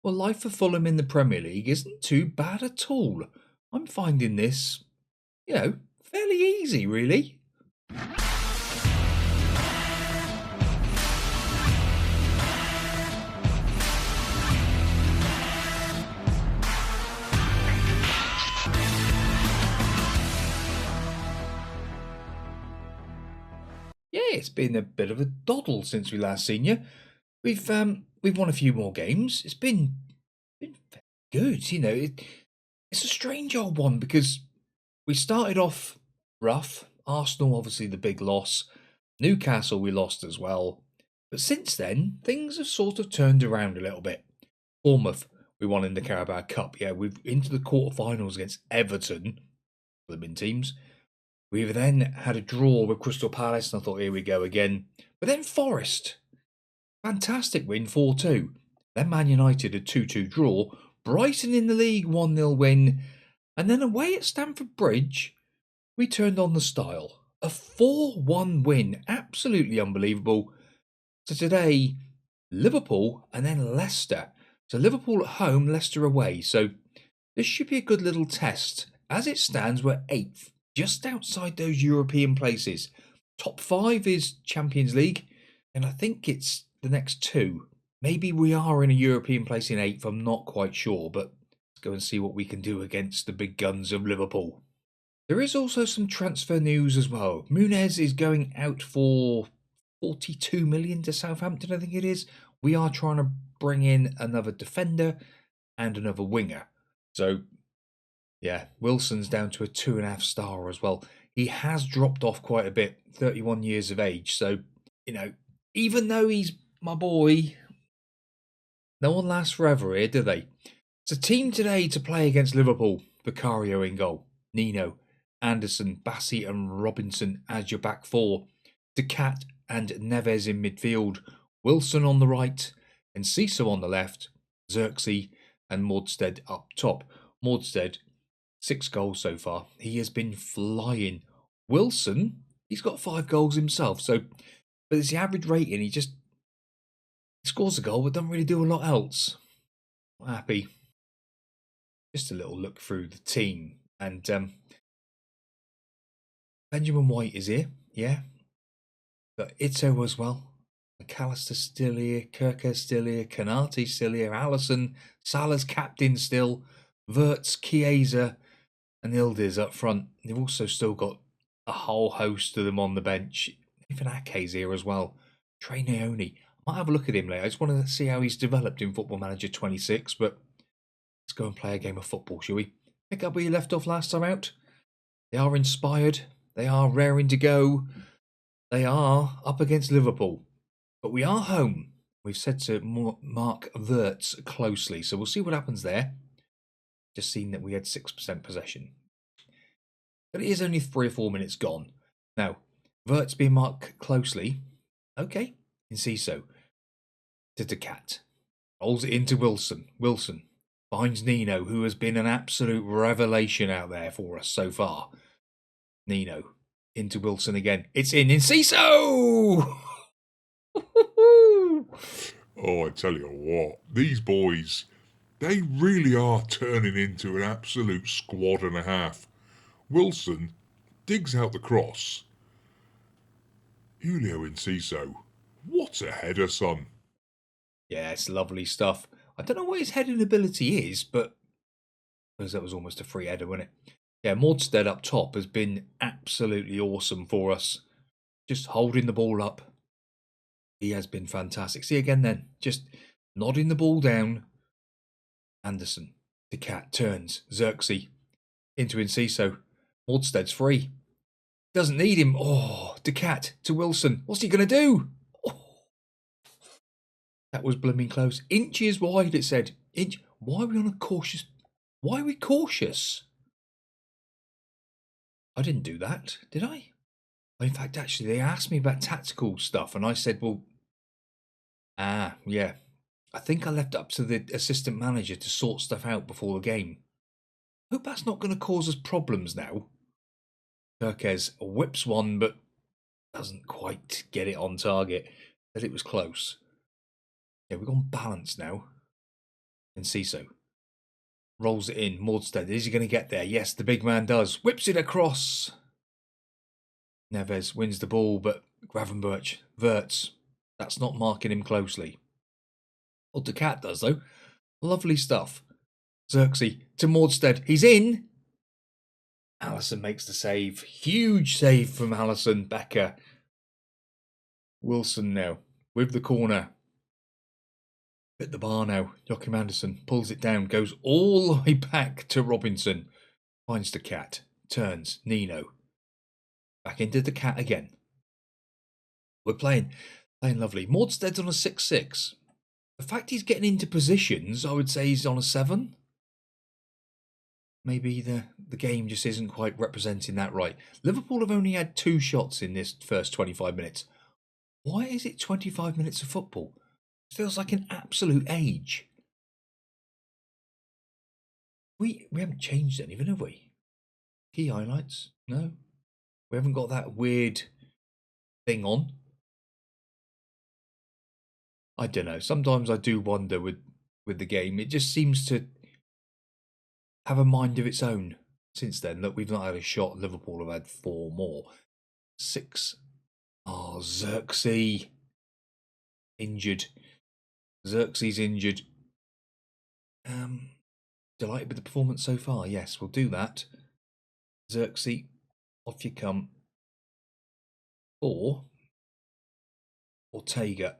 Well, life for Fulham in the Premier League isn't too bad at all. I'm finding this, fairly easy, really. Yeah, it's been a bit of a doddle since we last seen you. We've won a few more games. It's been good, it's a strange old one because we started off rough. Arsenal, obviously, the big loss. Newcastle, we lost as well. But since then, things have sort of turned around a little bit. Bournemouth, we won in the Carabao Cup. Yeah, we've into the quarterfinals against Everton, Flipping teams. We've then had a draw with Crystal Palace, and I thought, here we go again. But then Forest, fantastic win, 4-2. Then Man United, a 2-2 draw. Brighton in the league, 1-0 win. And then away at Stamford Bridge, we turned on the style. A 4-1 win, absolutely unbelievable. So today, Liverpool and then Leicester. So Liverpool at home, Leicester away. So this should be a good little test. As it stands, we're 8th, just outside those European places. Top 5 is Champions League, and I think it's the next 2. Maybe we are in a European place in 8th, I'm not quite sure, but let's go and see what we can do against the big guns of Liverpool. There is also some transfer news as well. Muniz is going out for 42 million to Southampton, I think it is. We are trying to bring in another defender and another winger. So, yeah, Wilson's down to a 2.5 star as well. He has dropped off quite a bit, 31 years of age. So, even though he's my boy, no one lasts forever here, do they? It's a team today to play against Liverpool. Vicario in goal. Nino, Anderson, Bassi and Robinson as your back four. De Cat and Neves in midfield. Wilson on the right. And Enciso on the left. Xerxes and Mordstead up top. Mordstead, 6 goals so far. He has been flying. Wilson, he's got 5 goals himself. So, but it's the average rating. He just scores a goal but doesn't really do a lot else. Not happy. Just a little look through the team. And Benjamin White is here. Yeah. But Ito as well. McAllister still here. Kirker still here. Kanate still here. Allison. Salah's captain still. Wirtz, Chiesa and Ildiz up front. They've also still got a whole host of them on the bench. Even Ake's here as well. Trey Naoni. I might have a look at him later. I just want to see how he's developed in Football Manager 26. But let's go and play a game of football, shall we? Pick up where you left off last time out. They are inspired. They are raring to go. They are up against Liverpool. But we are home. We've said to mark Wirtz closely. So we'll see what happens there. Just seen that we had 6% possession. But it is only 3 or 4 minutes gone. Now, Wirtz being marked closely. Okay, Enciso. To De Cat. Rolls it into Wilson. Wilson finds Nino, who has been an absolute revelation out there for us so far. Nino into Wilson again. It's in Enciso! Oh, I tell you what, these boys, they really are turning into an absolute squad and a half. Wilson digs out the cross. Julio Enciso, what a header, son. Yeah, it's lovely stuff. I don't know what his heading ability is, but because that was almost a free header, wasn't it? Yeah, Mordstead up top has been absolutely awesome for us. Just holding the ball up. He has been fantastic. See again then, just nodding the ball down. Anderson, De Cat turns, Xerxes into Enciso. Mordstead's free. Doesn't need him. Oh, De Cat to Wilson. What's he going to do? Oh. That was blooming close. Inches wide, it said. Why are we on a cautious? Why are we cautious? I didn't do that, did I? In fact, actually, they asked me about tactical stuff, and I said, well, yeah. I think I left it up to the assistant manager to sort stuff out before the game. Hope that's not going to cause us problems now. Kirkes whips one, but doesn't quite get it on target. But it was close. Yeah, we've gone balanced now. And Ciso rolls it in. Maudstead, is he going to get there? Yes, the big man does. Whips it across. Neves wins the ball, but Gravenberch, Wirtz, that's not marking him closely. Well, the cat does, though. Lovely stuff. Xerxes to Maudstead. He's in. Allison makes the save. Huge save from Allison. Becker. Wilson now with the corner. At the bar now. Joachim Anderson pulls it down. Goes all the way back to Robinson. Finds the cat. Turns. Nino. Back into the cat again. We're playing lovely. Maudstead's on a 6-6. The fact he's getting into positions, I would say he's on a 7. Maybe the game just isn't quite representing that right. Liverpool have only had 2 shots in this first 25 minutes. Why is it 25 minutes of football? It feels like an absolute age. We haven't changed anything, have we? Key highlights? No. We haven't got that weird thing on. I don't know. Sometimes I do wonder with the game. It just seems to have a mind of its own since then. That we've not had a shot. Liverpool have had 4 more. 6. Oh, Xerxes. Injured. Xerxes injured. Delighted with the performance so far. Yes, we'll do that. Xerxes, off you come. Or Ortega.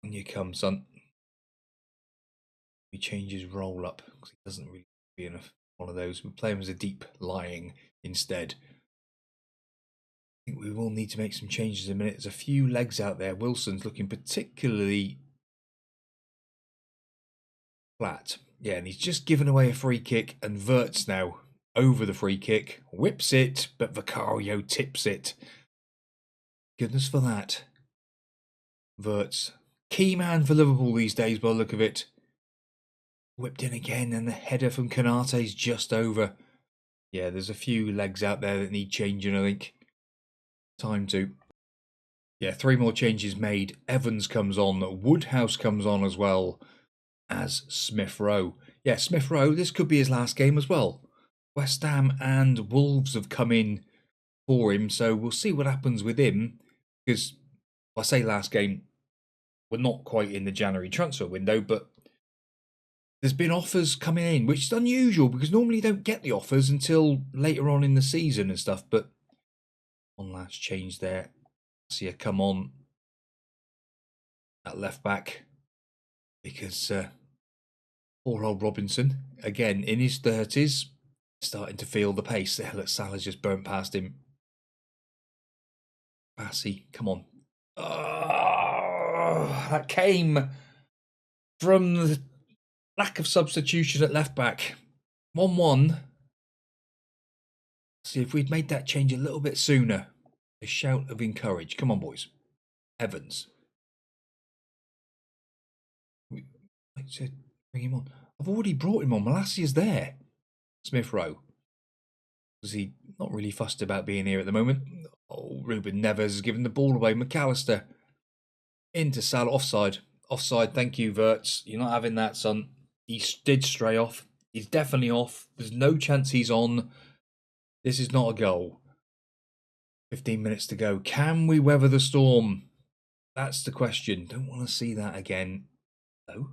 On you come, son. He changes roll up because he doesn't really be enough one of those. We play him as a deep lying instead. I think we will need to make some changes in a minute. There's a few legs out there. Wilson's looking particularly flat. Yeah, and he's just given away a free kick, and Wirtz now over the free kick. Whips it, but Vicario tips it. Goodness for that. Wirtz. Key man for Liverpool these days by the look of it. Whipped in again, and the header from Konate's just over. Yeah, there's a few legs out there that need changing, I think. Time to. Yeah, 3 more changes made. Evans comes on. Woodhouse comes on as well as Smith Rowe. Yeah, Smith Rowe, this could be his last game as well. West Ham and Wolves have come in for him, so we'll see what happens with him. Because I say last game, we're not quite in the January transfer window, but there's been offers coming in, which is unusual because normally you don't get the offers until later on in the season and stuff. But one last change there. See you come on at left back because poor old Robinson, again in his 30s, starting to feel the pace. There, look, Salah's just burnt past him. Bassey, come on. That came from the lack of substitution at left back. 1-1. See if we'd made that change a little bit sooner. A shout of encourage. Come on, boys. Evans. Like to bring him on. I've already brought him on. Malassia's there. Smith Rowe. Was he not really fussed about being here at the moment? Oh, Ruben Neves has given the ball away. McAllister. Into Salah. Offside. Offside. Thank you, Wirtz. You're not having that, son. He did stray off. He's definitely off. There's no chance he's on. This is not a goal. 15 minutes to go. Can we weather the storm? That's the question. Don't want to see that again. Hello?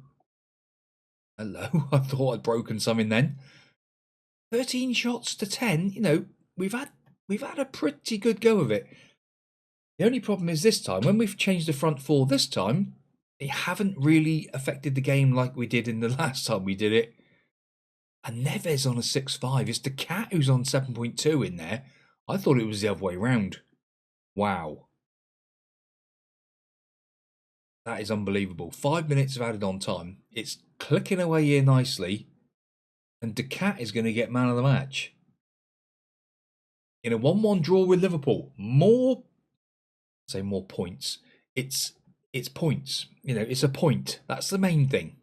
Hello? I thought I'd broken something then. 13 shots to 10. You know, we've had a pretty good go of it. The only problem is this time, when we've changed the front 4 this time, it haven't really affected the game like we did in the last time we did it. And Neves on a 6.5. It's the cat who's on 7.2 in there. I thought it was the other way round. Wow. That is unbelievable. 5 minutes of added on time. It's clicking away here nicely. And the cat is going to get man of the match. In a 1-1 draw with Liverpool. More points. It's points. You know, it's a point. That's the main thing.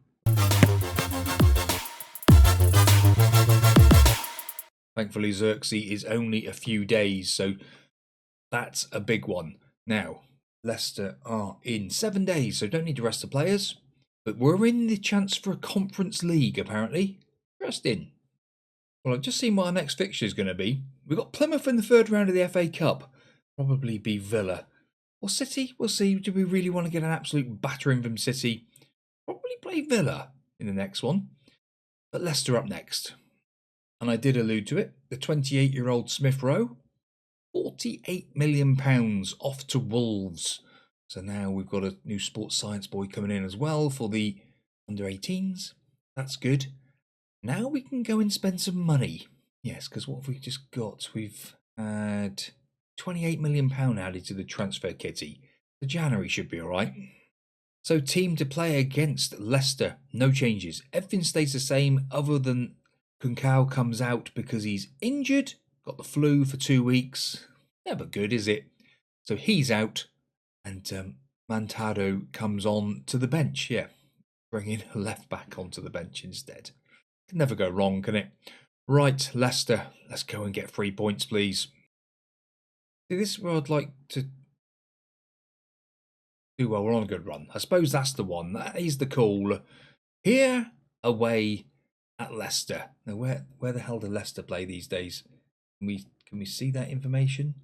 Thankfully, Xerxes is only a few days, so that's a big one. Now, Leicester are in 7 days, so don't need to rest the players. But we're in the chance for a Conference League, apparently. Interesting. Well, I've just seen what our next fixture is going to be. We've got Plymouth in the third round of the FA Cup. Probably be Villa. Or City, we'll see. Do we really want to get an absolute battering from City? Probably play Villa in the next one. But Leicester up next. And I did allude to it. The 28-year-old Smith Rowe. £48 million off to Wolves. So now we've got a new sports science boy coming in as well for the under-18s. That's good. Now we can go and spend some money. Yes, because what have we just got? We've had £28 million added to the transfer kitty. The January should be all right. So team to play against Leicester. No changes. Everything stays the same other than Kunkau comes out because he's injured. Got the flu for 2 weeks. Never good, is it? So he's out. And Mantado comes on to the bench. Yeah, bringing a left back onto the bench instead. Can never go wrong, can it? Right, Leicester. Let's go and get 3 points, please. See, this is where I'd like to do well. We're on a good run. I suppose that's the one. That is the call. Here, away at Leicester. Now, where the hell do Leicester play these days? Can we see that information?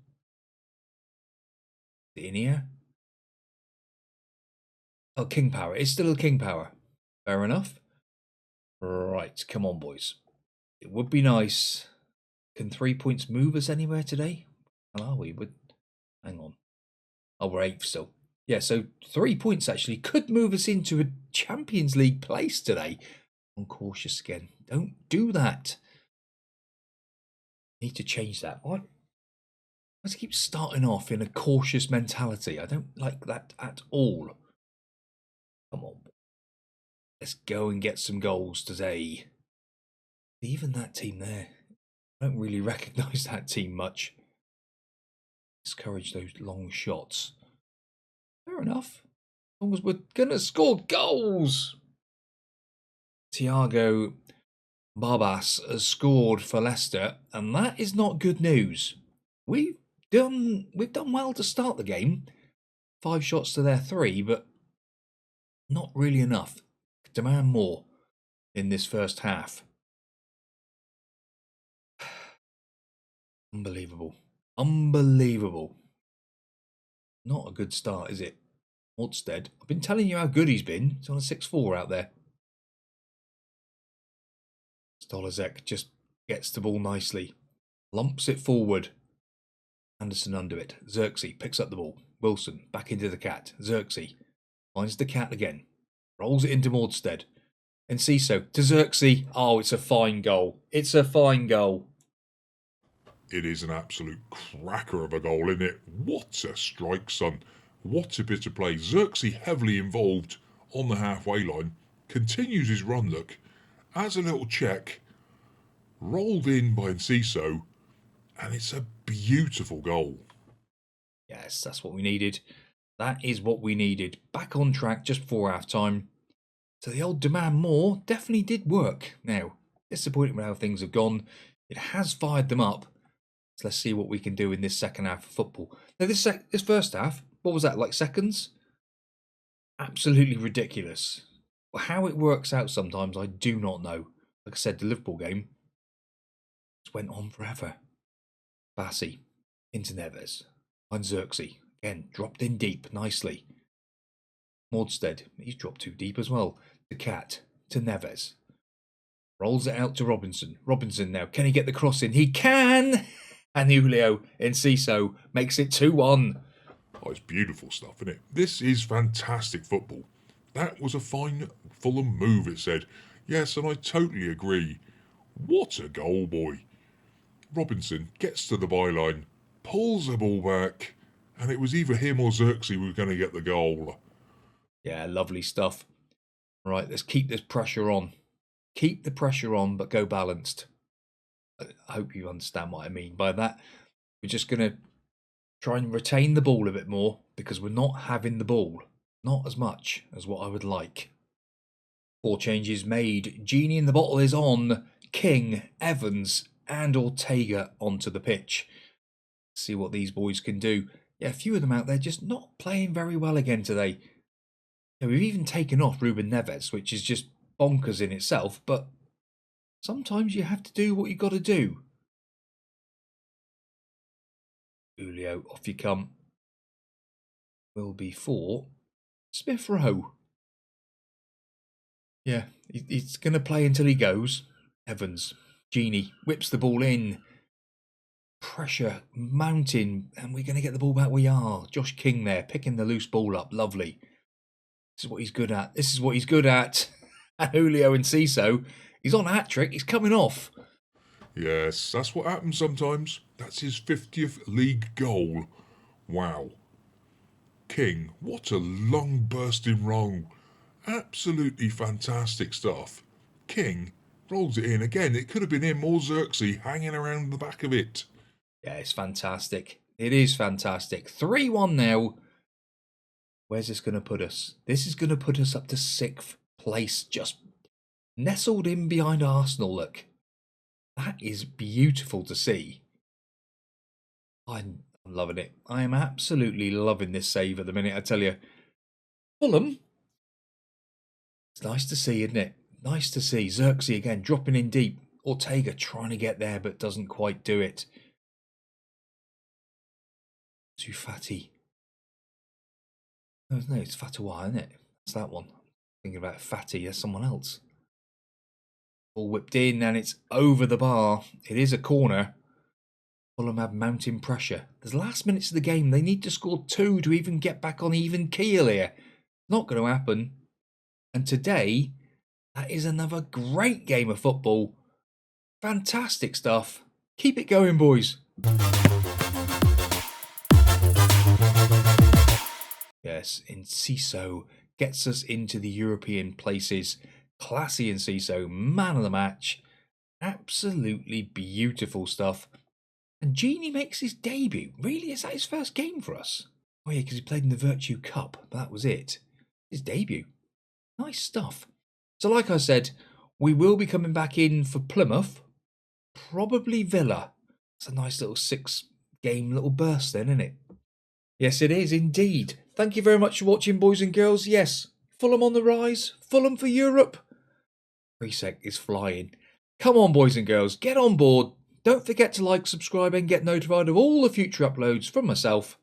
In here? Oh, King Power. It's still a King Power. Fair enough. Right, come on, boys. It would be nice. Can 3 points move us anywhere today? Well, are we? Hang on. Oh, we're 8th still. Yeah, so 3 points actually could move us into a Champions League place today. I'm cautious again. Don't do that. Need to change that. What? Let's keep starting off in a cautious mentality. I don't like that at all. Come on. Let's go and get some goals today. Even that team there, I don't really recognise that team much. Discourage those long shots. Fair enough. As long as we're going to score goals. Thiago Barbas has scored for Leicester, and that is not good news. We've done well to start the game. 5 shots to their 3, but not really enough. Demand more in this first half. Unbelievable. Unbelievable. Not a good start, is it? Ordsted. I've been telling you how good he's been. He's on a 6-4 out there. Stolazek just gets the ball nicely. Lumps it forward. Anderson under it. Xerxes picks up the ball. Wilson back into the cat. Xerxes finds the cat again. Rolls it into Mordstead. And Ciso to Xerxes. Oh, it's a fine goal. It's a fine goal. It is an absolute cracker of a goal, isn't it? What a strike, son. What a bit of play. Xerxes heavily involved on the halfway line. Continues his run, look. Has a little check. Rolled in by Ciso. And it's a beautiful goal. Yes, that's what we needed. That is what we needed. Back on track just before half time. So the old demand more definitely did work. Now, disappointed with how things have gone. It has fired them up. So let's see what we can do in this second half of football. Now, this first half, what was that, like seconds? Absolutely ridiculous. How it works out sometimes, I do not know. Like I said, the Liverpool game just went on forever. Bassi into Neves. And Xerxes. Again, dropped in deep nicely. Mordstead, he's dropped too deep as well. The cat to Neves. Rolls it out to Robinson. Robinson now, can he get the cross in? He can! And Julio Enciso makes it 2-1. Oh, it's beautiful stuff, isn't it? This is fantastic football. That was a fine Fulham move, it said. Yes, and I totally agree. What a goal, boy. Robinson gets to the byline, pulls the ball back, and it was either him or Xerxes who were going to get the goal. Yeah, lovely stuff. Right, let's keep this pressure on. Keep the pressure on, but go balanced. I hope you understand what I mean by that. We're just going to try and retain the ball a bit more because we're not having the ball. Not as much as what I would like. 4 changes made. Genie in the bottle is on. King, Evans and Ortega onto the pitch. See what these boys can do. Yeah, a few of them out there just not playing very well again today. Now, we've even taken off Ruben Neves, which is just bonkers in itself, but sometimes you have to do what you got to do. Julio, off you come. Will be for Smith Rowe. Yeah, he's going to play until he goes. Evans, Genie whips the ball in. Pressure mounting, and we're going to get the ball back. We are. Josh King there, picking the loose ball up. Lovely. This is what he's good at. This is what he's good at. And Julio and Ciso, he's on a hat-trick. He's coming off. Yes, that's what happens sometimes. That's his 50th league goal. Wow. King, what a long bursting roll. Absolutely fantastic stuff. King rolls it in again. It could have been him or Xerxes hanging around the back of it. Yeah, it's fantastic. It is fantastic. 3-1 now. Where's this going to put us? This is going to put us up to 6th place, just nestled in behind Arsenal. Look, that is beautiful to see. I'm loving it. I am absolutely loving this save at the minute, I tell you. Fulham. It's nice to see, isn't it? Nice to see. Xerxes again, dropping in deep. Ortega trying to get there, but doesn't quite do it. Too fatty. No, it's Fatawa, isn't it? It's that one. Thinking about fatty, there's someone else. All whipped in, and it's over the bar. It is a corner. Fulham have mounting pressure. There's last minutes of the game. They need to score 2 to even get back on even keel here. Not going to happen. And today, that is another great game of football. Fantastic stuff. Keep it going, boys. Yes, Ciso gets us into the European places. Classy Ciso, man of the match. Absolutely beautiful stuff. And Genie makes his debut. Really? Is that his first game for us? Oh yeah, because he played in the vidIQ Cup, but that was it. His debut. Nice stuff. So like I said, we will be coming back in for Plymouth. Probably Villa. It's a nice little 6-game little burst then, isn't it? Yes, it is indeed. Thank you very much for watching, boys and girls. Yes, Fulham on the rise. Fulham for Europe. Priisek is flying. Come on, boys and girls, get on board. Don't forget to like, subscribe and get notified of all the future uploads from myself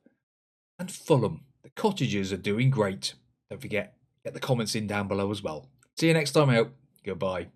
and Fulham. The cottages are doing great. Don't forget, get the comments in down below as well. See you next time out. Goodbye.